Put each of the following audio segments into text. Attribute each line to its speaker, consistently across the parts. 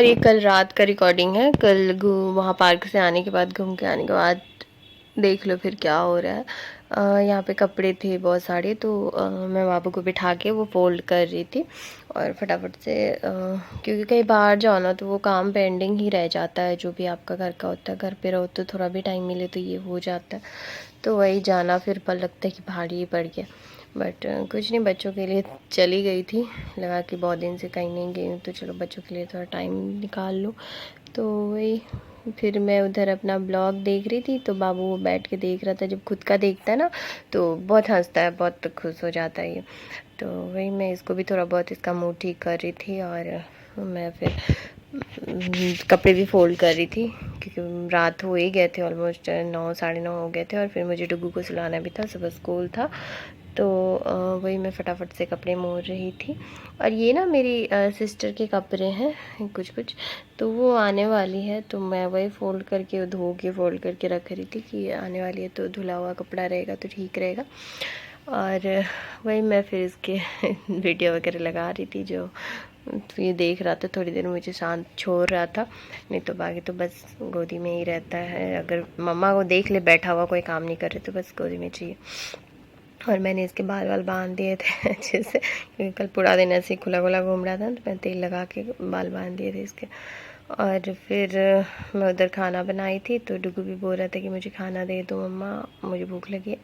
Speaker 1: और ये कल रात का रिकॉर्डिंग है। कल वहाँ पार्क से आने के बाद, घूम के आने के बाद देख लो फिर क्या हो रहा है। यहाँ पे कपड़े थे बहुत सारे, तो मैं बाबू को बिठा के वो फोल्ड कर रही थी और फटाफट से क्योंकि कहीं बाहर जाओ ना तो वो काम पेंडिंग ही रह जाता है, जो भी आपका घर का होता है। घर पे रहो तो थोड़ा भी टाइम मिले तो ये हो जाता है, तो वही जाना फिर पर लगता है कि भारी ही पड़ गया। बट कुछ नहीं, बच्चों के लिए चली गई थी, लगा कि बहुत दिन से कहीं नहीं गई हूँ तो चलो बच्चों के लिए थोड़ा टाइम निकाल लूँ। तो वही फिर मैं उधर अपना ब्लॉग देख रही थी, तो बाबू वो बैठ के देख रहा था। जब खुद का देखता है ना तो बहुत हंसता है, बहुत खुश हो जाता है ये। तो वही मैं इसको भी थोड़ा बहुत इसका मूड ठीक कर रही थी, और मैं फिर कपड़े भी फोल्ड कर रही थी क्योंकि रात हो ही गए थे, ऑलमोस्ट 9 साढ़े 9 हो गए थे, और फिर मुझे डुगू को सुलाना भी था, सुबह स्कूल था। तो वही मैं फटाफट से कपड़े मोड़ रही थी। और ये ना मेरी सिस्टर के कपड़े हैं कुछ कुछ, तो वो आने वाली है, तो मैं वही फ़ोल्ड करके धो के फ़ोल्ड करके रख रही थी कि आने वाली है तो धुला हुआ कपड़ा रहेगा तो ठीक रहेगा। और वही मैं फिर इसके वीडियो वगैरह लगा रही थी, जो तो ये देख रहा था, थोड़ी देर मुझे शांत छोड़ रहा था, नहीं तो बाकी तो बस गोदी में ही रहता है। अगर मम्मा को देख ले बैठा हुआ कोई काम नहीं कर रहे तो बस गोदी में चाहिए। और मैंने इसके बाल वाल बांध दिए थे अच्छे से, क्योंकि कल पूरा दिन ऐसे ही खुला खुला घूम रहा था, तो मैं तेल लगा के बाल बांध दिए थे इसके। और फिर मैं उधर खाना बनाई थी, तो डुगू भी बोल रहा था कि मुझे खाना दे दो मम्मा, मुझे भूख लगी है।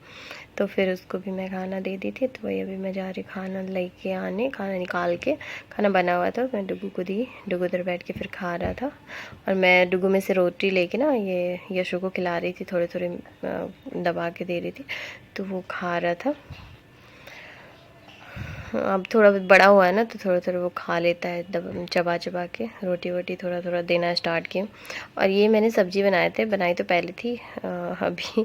Speaker 1: तो फिर उसको भी मैं खाना दे दी थी। तो वही अभी मैं जा रही खाना लेके आने, खाना निकाल के, खाना बना हुआ था मैं डुगू को दी। डुगू उधर बैठ के फिर खा रहा था, और मैं डुगू में से रोटी लेके ना ये यशु को खिला रही थी, थोड़े थोड़े दबा के दे रही थी, तो वो खा रहा था। अब थोड़ा बड़ा हुआ है ना तो थोड़ा थोड़ा वो खा लेता है, चबा चबा के रोटी वोटी थोड़ा थोड़ा देना स्टार्ट किए। और ये मैंने सब्ज़ी बनाई तो पहले थी, अभी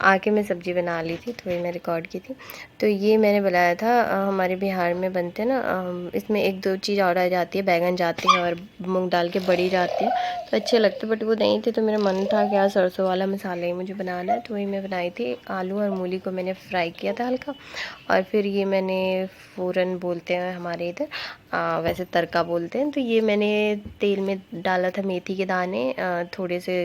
Speaker 1: आके मैं सब्ज़ी बना ली थी, तो वही मैं रिकॉर्ड की थी। तो ये मैंने बनाया था, हमारे बिहार में बनते हैं ना, इसमें एक दो चीज़ और आ जाती है, बैगन जाती है और मूँग दाल के बड़ी जाती है, तो अच्छे लगते, बट वो नहीं थे, तो मेरा मन था कि यार सरसों वाला मसाला ही मुझे बनाना है, तो वही मैं बनाई थी। आलू और मूली को मैंने फ्राई किया था हल्का, और फिर ये मैंने फ़ोरन बोलते हैं हमारे इधर, वैसे तड़का बोलते हैं, तो ये मैंने तेल में डाला था मेथी के दाने, थोड़े से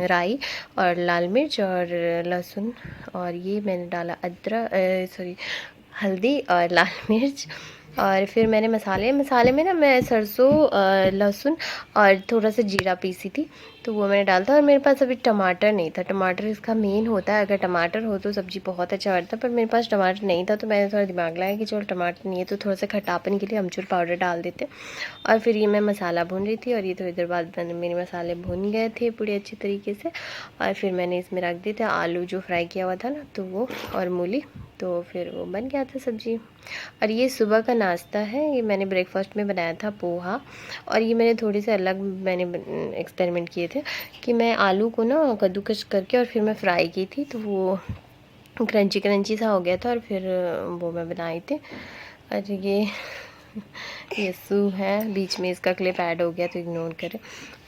Speaker 1: राई और लाल मिर्च और लहसुन, और ये मैंने डाला अदरक, सॉरी हल्दी और लाल मिर्च। और फिर मैंने मसाले में ना मैं सरसों, लहसुन और थोड़ा सा जीरा पीसी थी, तो वो मैंने डाला था। और मेरे पास अभी टमाटर नहीं था, टमाटर इसका मेन होता है, अगर टमाटर हो तो सब्ज़ी बहुत अच्छा बनता है, पर मेरे पास टमाटर नहीं था, तो मैंने थोड़ा दिमाग लगाया कि चलो टमाटर नहीं है तो थोड़ा सा खटापन के लिए अमचूर पाउडर डाल देते। और फिर ये मैं मसाला भून रही थी, और ये थोड़ी देर बाद मेरे मसाले भून गए थे पूरे अच्छी तरीके से, और फिर मैंने इसमें रख दिए थे आलू जो फ्राई किया हुआ था ना, तो वो और मूली, तो फिर वो बन गया था सब्ज़ी। और ये सुबह का नाश्ता है, ये मैंने ब्रेकफास्ट में बनाया था पोहा। और ये मैंने थोड़ी से अलग मैंने एक्सपेरिमेंट किए थे कि मैं आलू को ना कद्दूकस करके और फिर मैं फ्राई की थी, तो वो क्रंची क्रंची सा हो गया था, और फिर वो मैं बनाई थी। और ये यस्सू है, बीच में इसका क्लिप ऐड हो गया तो इग्नोर करें।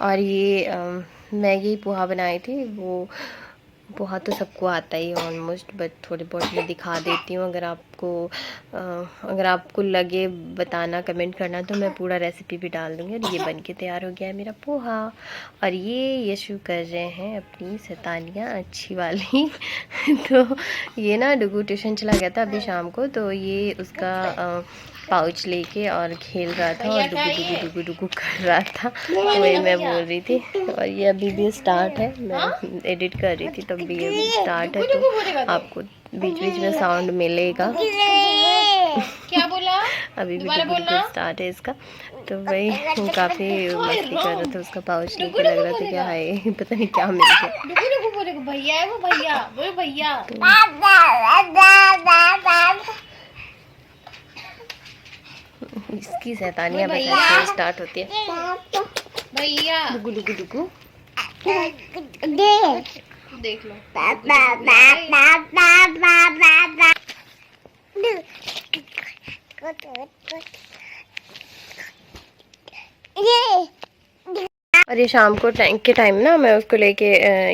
Speaker 1: और ये मैगी पोहा बनाई थी, वो पोहा तो सबको आता ही है ऑलमोस्ट, बट थोड़ी बहुत मैं दिखा देती हूँ, अगर आपको लगे बताना, कमेंट करना, तो मैं पूरा रेसिपी भी डाल दूँगी। और ये बन के तैयार हो गया है मेरा पोहा। और ये यशु कर रहे हैं अपनी शैतानियाँ अच्छी वाली तो ये ना डुगू ट्यूशन चला गया था अभी शाम को, तो ये उसका पाउच लेके और खेल रहा था और डुगू डुगू डुगू डुगू कर रहा था, वही मैं बोल रही थी। और ये अभी भी स्टार्ट है, मैं एडिट कर रही थी तब भी ये स्टार्ट है, तो आपको बीच बीच में साउंड मिलेगा।
Speaker 2: क्या बोला?
Speaker 1: अभी भी डुगू डुगू स्टार्ट है इसका, तो वही काफ़ी मस्ती कर रहा था, उसका पाउच लेके लग रहा था कि हाय पता नहीं क्या मिल गया।
Speaker 2: डुगू डुगू बोलेगा, भैया है वो, भैया वो भैया।
Speaker 1: इसकी शैतानियाँ बताइए स्टार्ट होती है।
Speaker 2: भैया
Speaker 1: डुगू डुगू डुगू
Speaker 2: देख लो।
Speaker 1: और ये शाम को टाइम ना मैं उसको लेके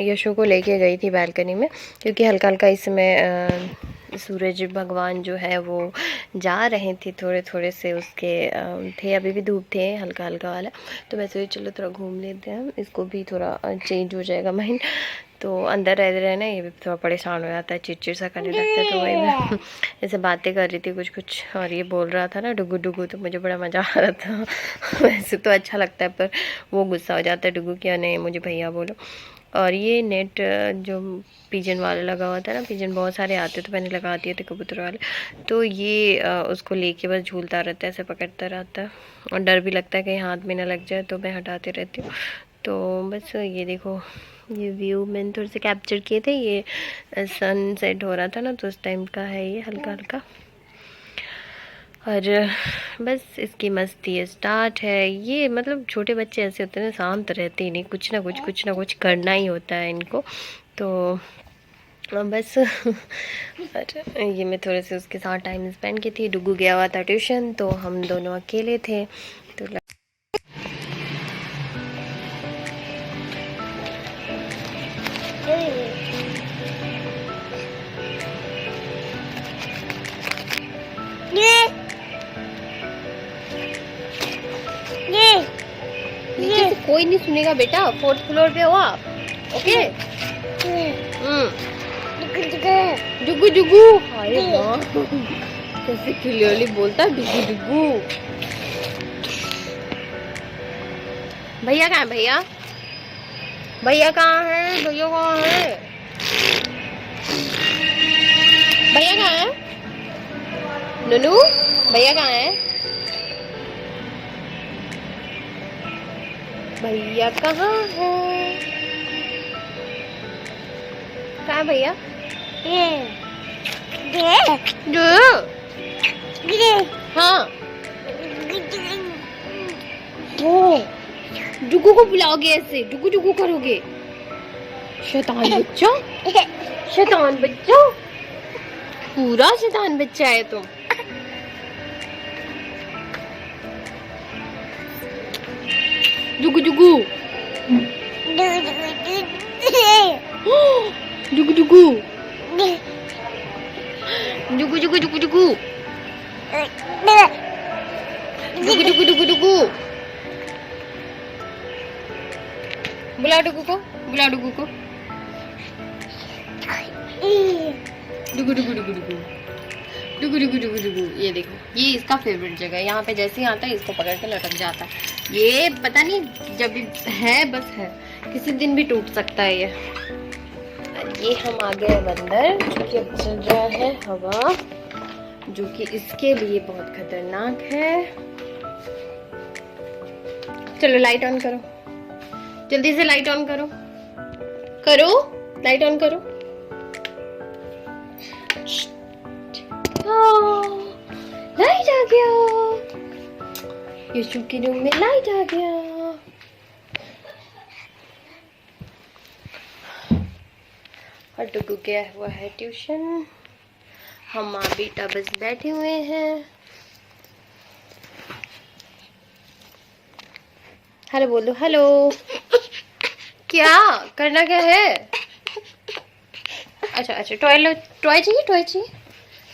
Speaker 1: यशु को लेके गई थी बालकनी में, क्योंकि हल्का हल्का इसमें सूरज भगवान जो है वो जा रहे थे, थोड़े थोड़े से उसके थे, अभी भी धूप थे हल्का हल्का वाला। तो मैं सोची चलो थोड़ा घूम लेते हैं, इसको भी थोड़ा चेंज हो जाएगा माइंड। तो अंदर रह रहे ना ये भी थोड़ा परेशान हो जाता है, चिड़चिड़ सा करने लगता है। तो वही मैं ऐसे बातें कर रही थी कुछ कुछ, और ये बोल रहा था ना डुगू डुगू, तो मुझे बड़ा मज़ा आ रहा था। वैसे तो अच्छा लगता है, पर वो गुस्सा हो जाता है डुगू क्या नहीं मुझे भैया बोलो। और ये नेट जो पिजन वाला लगा हुआ था ना, पिजन बहुत सारे आते तो मैंने लगा दिए थे कबूतर वाले। तो ये उसको लेके बस झूलता रहता है, ऐसे पकड़ता रहता है, और डर भी लगता है कहीं हाथ में ना लग जाए, तो मैं हटाते रहती हूँ। तो बस ये देखो, ये व्यू मैंने थोड़े से कैप्चर किए थे। ये सनसेट हो रहा था ना, तो उस टाइम का है ये हल्का हल्का। और बस इसकी मस्ती स्टार्ट है। ये मतलब छोटे बच्चे ऐसे होते हैं ना, शांत रहते ही नहीं, कुछ ना कुछ करना ही होता है इनको। तो बस और ये मैं थोड़े से उसके साथ टाइम स्पेंड की थी। डुगू गया हुआ था ट्यूशन, तो हम दोनों अकेले थे। तो नीचे से कोई नहीं सुनेगा बेटा, 4th फ्लोर पे हो आप, ओके। डुगू डुगू, अरे वाह कैसे क्लियरली बोलता है डुगू डुगू। भैया कहाँ है? भैया भैया कहाँ है? भैया कहाँ है? भैया कहाँ है? ननू भैया कहाँ है? भैया कहाँ है? कहाँ है भैया? हाँ, डुगू को बुलाओगे ऐसे, डुगू डुगू करोगे? शैतान बच्चा, शैतान बच्चा, पूरा शैतान बच्चा है तुम। डुगू डुगू डुगू डुगू डुगू डुगू डुगू डुगू डुगू डुगू डुगू डुगू, बुला डुगू को, बुला डुगू को। डुगू डुगू डुगू डुगू डुगू डुगू डुगू डुगू। ये देखो, ये इसका फेवरेट जगह है। यहाँ पे जैसे ही आता है इसको पकड़ के लटक जाता है। ये पता नहीं जब भी है बस है, किसी दिन भी टूट सकता है ये। ये हम आ गए बंदर, क्योंकि अब चल रहा है हवा, जो कि इसके लिए बहुत खतरनाक है। चलो लाइट ऑन करो, जल्दी से लाइट ऑन करो, करो लाइट ऑन करो। लाइट आ गया, यशु के रूम में लाइट आ गया। और डुगू गया हुआ है ट्यूशन, हम माँ बेटा बस बैठे हुए हैं। हेलो बोलो, हेलो। क्या करना क्या है? अच्छा अच्छा, टॉय लो, टॉय चाहिए, टॉय चाहिए,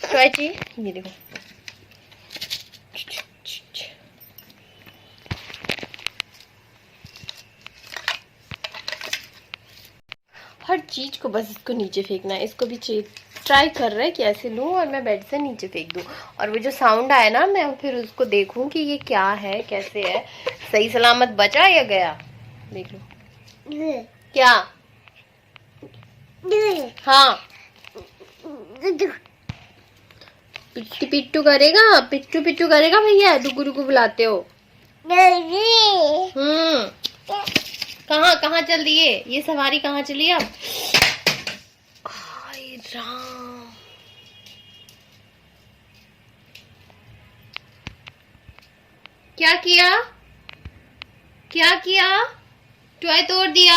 Speaker 1: टॉय चाहिए। ये देखो, हर चीज को बस इसको नीचे फेंकना है। इसको भी ट्राई कर रहा है कि ऐसे लूं और मैं बेड से नीचे फेंक दूं, और वो जो साउंड आया ना, मैं फिर उसको देखूं कि ये क्या है, कैसे है, सही सलामत बचा या गया। देख लो क्या। हाँ, पिट्टू पिट्टू करेगा, पिट्टू पिट्टू करेगा भैया, डुगू डुगू बुलाते हो। कहाँ कहाँ चल दिए, ये सवारी कहाँ चली अब? हाय राम, क्या किया, क्या किया? टॉय तोड़ दिया।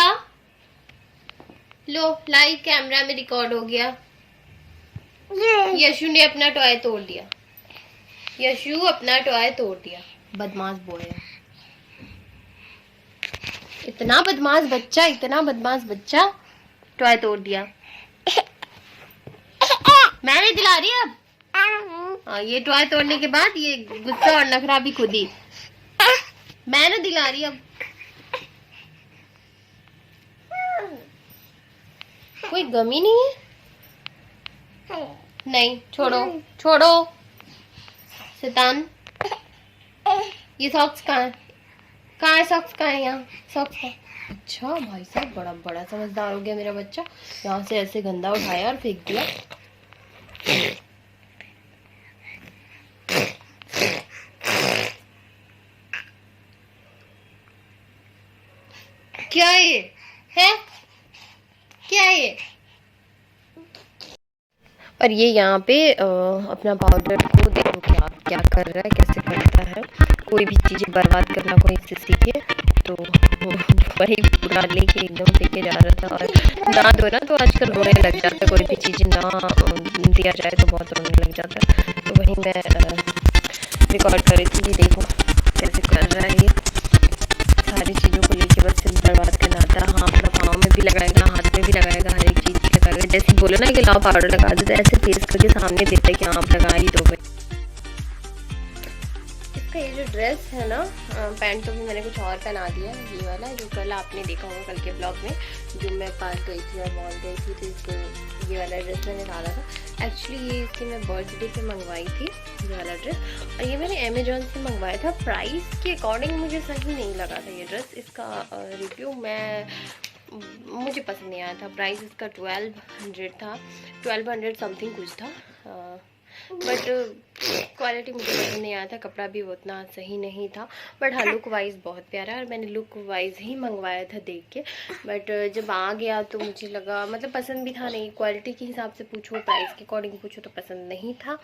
Speaker 1: लो, लाइव कैमरा में रिकॉर्ड हो गया। यशु ने अपना टॉय तोड़ दिया, यशु अपना टॉय तोड़ दिया। बदमाश बॉय है, इतना बदमाश बच्चा, इतना बदमाश बच्चा, टॉय तोड़ दिया। मैंने दिला रही अब। हाँ, ये टॉय तोड़ने के बाद ये गुस्सा और नखरा भी खुद ही। मैंने दिला रही अब। कोई गम ही नहीं है। नहीं, छोड़ो छोड़ो शैतान। ये सॉक्स कहाँ है? कहाँ है सॉक्स? कहाँ है? यहाँ सॉक्स है। अच्छा भाई साहब, बड़ा बड़ा समझदार हो गया मेरा बच्चा। यहाँ से ऐसे गंदा उठाया और फेंक दिया। क्या ये है? क्या है ये? और ये यहाँ पे अपना पाउडर को देखो क्या क्या कर रहा है, कैसे करता है। कोई भी चीज़ें बर्बाद करना कोई इससे सीखे। तो वही पूरा लेके एकदम लेके जा रहा था। और ना दो ना तो आजकल रोने लग जाता है, कोई भी चीज़ें ना दिया जाए तो बहुत रोने लग जाता है। तो वही मैं रिकॉर्ड कर रही थी कि देखो कैसे कर रहा है ये सारी चीज़ों को लेके, बस बर्बाद करना आता है। हाँ, अपना पाँव में भी लगाएगा, हाथ में भी लगाएगा, हर एक चीज़ लगाएगा। जैसे बोलो ना कि लाओ पाउडर लगा दो, तो ऐसे फेस करके सामने देता है कि हाँ आप लगा ही दो भाई। इसका ये जो ड्रेस है ना, पैंट तो भी मैंने कुछ और पहना दिया। ये वाला जो कल आपने देखा होगा कल के ब्लॉग में, जो मैं पास गई थी और मॉल गई थी, तो इसको ये वाला ड्रेस मैंने डाला था। एक्चुअली ये इसकी मैं बर्थडे पे मंगवाई थी ये वाला ड्रेस, और ये मैंने अमेजोन से मंगवाया था। प्राइस के अकॉर्डिंग मुझे सही नहीं लगा था ये ड्रेस। इसका रिव्यू मुझे पसंद नहीं आया था। प्राइस इसका 1200 था, 1200 समथिंग कुछ था। बट क्वालिटी मुझे पसंद नहीं आया था, कपड़ा भी उतना सही नहीं था। बट हाँ, लुक वाइज बहुत प्यारा है और मैंने लुक वाइज ही मंगवाया था देख के। बट जब आ गया तो मुझे लगा, मतलब पसंद भी था नहीं। क्वालिटी के हिसाब से पूछो, प्राइस के अकॉर्डिंग पूछो तो पसंद नहीं था।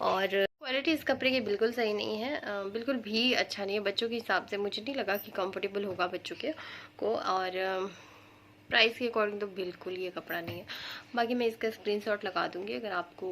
Speaker 1: और क्वालिटी इस कपड़े की बिल्कुल सही नहीं है, बिल्कुल भी अच्छा नहीं है। बच्चों के हिसाब से मुझे नहीं लगा कि कंफर्टेबल होगा बच्चों के को, और प्राइस के अकॉर्डिंग तो बिल्कुल ये कपड़ा नहीं है। बाकी मैं इसका स्क्रीनशॉट लगा दूंगी। अगर आपको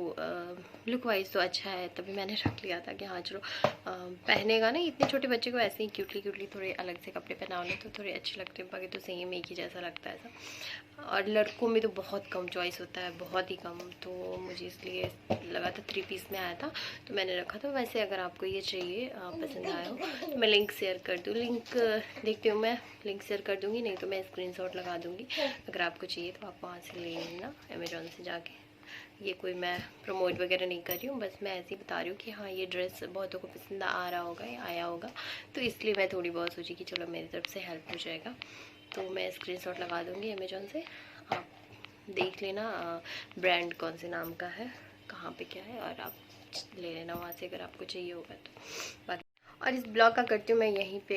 Speaker 1: लुक वाइज तो अच्छा है, तभी मैंने रख लिया था कि हाँ चलो पहनेगा ना। इतने छोटे बच्चे को ऐसे ही क्यूटली थोड़े अलग से कपड़े पहना लो तो थोड़े अच्छे लगते हैं। बाकी तो सेम एक ही जैसा लगता है सब। और लड़कों में तो बहुत कम चॉइस होता है, बहुत ही कम। तो मुझे इसलिए लगा था 3 पीस में आया था तो मैंने रखा था। वैसे अगर आपको ये चाहिए, पसंद आया हो, तो मैं लिंक शेयर कर दूँ। लिंक देखती हूँ, मैं लिंक शेयर कर दूँगी, नहीं तो मैं स्क्रीनशॉट लगा दूँगी। अगर आपको चाहिए तो आप वहाँ से ले लेना अमेजोन से जाके। ये कोई मैं प्रमोट वगैरह नहीं कर रही हूँ, बस मैं ऐसे ही बता रही हूँ कि हाँ ये ड्रेस बहुतों को पसंद आ रहा होगा या आया होगा, तो इसलिए मैं थोड़ी बहुत सोची कि चलो मेरी तरफ से हेल्प हो जाएगा। तो मैं स्क्रीनशॉट लगा दूँगी अमेजोन से, आप देख लेना ब्रांड कौन से नाम का है, कहाँ पे क्या है, और आप ले लेना वहाँ से अगर आपको चाहिए होगा तो। बाकी और इस ब्लॉग का करती हूँ मैं यहीं पे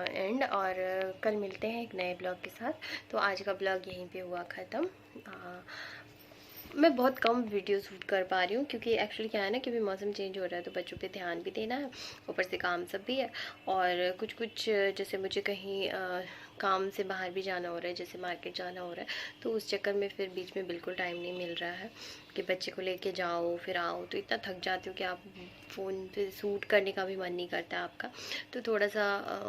Speaker 1: एंड, और कल मिलते हैं एक नए ब्लॉग के साथ। तो आज का ब्लॉग यहीं पे हुआ ख़त्म। मैं बहुत कम वीडियो शूट कर पा रही हूँ क्योंकि एक्चुअली क्या है ना, क्योंकि मौसम चेंज हो रहा है तो बच्चों पे ध्यान भी देना है, ऊपर से काम सब भी है। और कुछ जैसे मुझे कहीं काम से बाहर भी जाना हो रहा है, जैसे मार्केट जाना हो रहा है, तो उस चक्कर में फिर बीच में बिल्कुल टाइम नहीं मिल रहा है कि बच्चे को लेके जाओ फिर आओ। तो इतना थक जाती हूँ कि आप फ़ोन पे शूट करने का भी मन नहीं करता है आपका। तो थोड़ा सा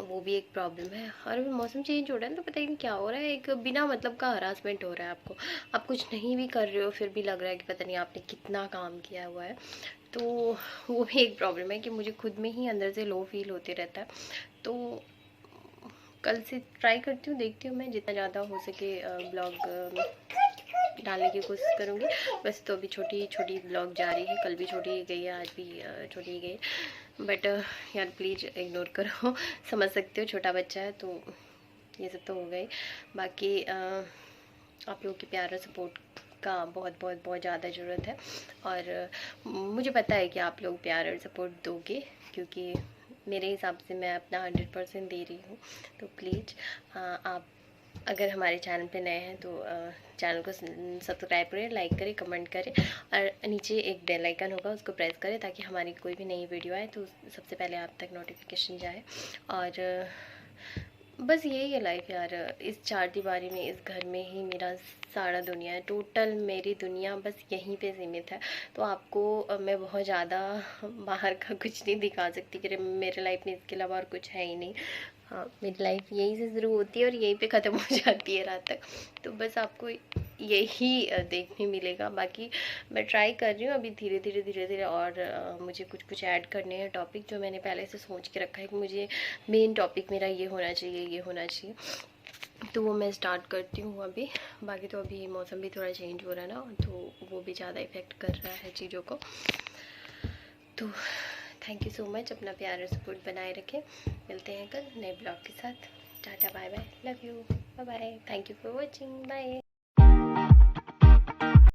Speaker 1: वो भी एक प्रॉब्लम है। और मौसम चेंज हो रहा है तो पता ही नहीं क्या हो रहा है, एक बिना मतलब का हरासमेंट हो रहा है आपको। आप कुछ नहीं भी कर रहे हो फिर भी लग रहा है कि पता नहीं आपने कितना काम किया हुआ है। तो वो भी एक प्रॉब्लम है कि मुझे खुद में ही अंदर से लो फील होते रहता है। तो कल से ट्राई करती हूँ, देखती हूँ मैं जितना ज़्यादा हो सके ब्लॉग डालने की कोशिश करूँगी। वैसे तो अभी छोटी छोटी ब्लॉग जारी है, कल भी छोटी ही गई है, आज भी छोटी ही गई, बट यार प्लीज़ इग्नोर करो। समझ सकते हो छोटा बच्चा है तो ये सब तो हो गई। बाकी आप लोगों के प्यार और सपोर्ट का बहुत बहुत बहुत ज़्यादा ज़रूरत है, और मुझे पता है कि आप लोग प्यार और सपोर्ट दोगे, क्योंकि मेरे हिसाब से मैं अपना 100% दे रही हूँ। तो प्लीज़ आप अगर हमारे चैनल पे नए हैं तो चैनल को सब्सक्राइब करें, लाइक करें, कमेंट करें, और नीचे एक बेल आइकन होगा उसको प्रेस करें ताकि हमारी कोई भी नई वीडियो आए तो सबसे पहले आप तक नोटिफिकेशन जाए। और बस यही है लाइफ यार। इस चार दीवारी में, इस घर में ही मेरा सारा दुनिया है, टोटल मेरी दुनिया बस यहीं पे सीमित है। तो आपको मैं बहुत ज़्यादा बाहर का कुछ नहीं दिखा सकती कि मेरे लाइफ में इसके अलावा और कुछ है ही नहीं। हाँ, मेरी लाइफ यहीं से शुरू होती है और यहीं पे ख़त्म हो जाती है रात तक। तो बस आपको यही देखने मिलेगा। बाकी मैं ट्राई कर रही हूँ अभी धीरे धीरे और मुझे कुछ कुछ ऐड करने हैं टॉपिक, जो मैंने पहले से सोच के रखा है कि मुझे मेन टॉपिक मेरा ये होना चाहिए, तो वो मैं स्टार्ट करती हूँ अभी। बाकी तो अभी मौसम भी थोड़ा चेंज हो रहा है ना, तो वो भी ज़्यादा इफ़ेक्ट कर रहा है चीज़ों को। तो थैंक यू सो मच, अपना प्यार और सपोर्ट बनाए रखें। मिलते हैं कल नए ब्लॉग के साथ। Tata bye bye, love you, bye bye, thank you for watching, bye.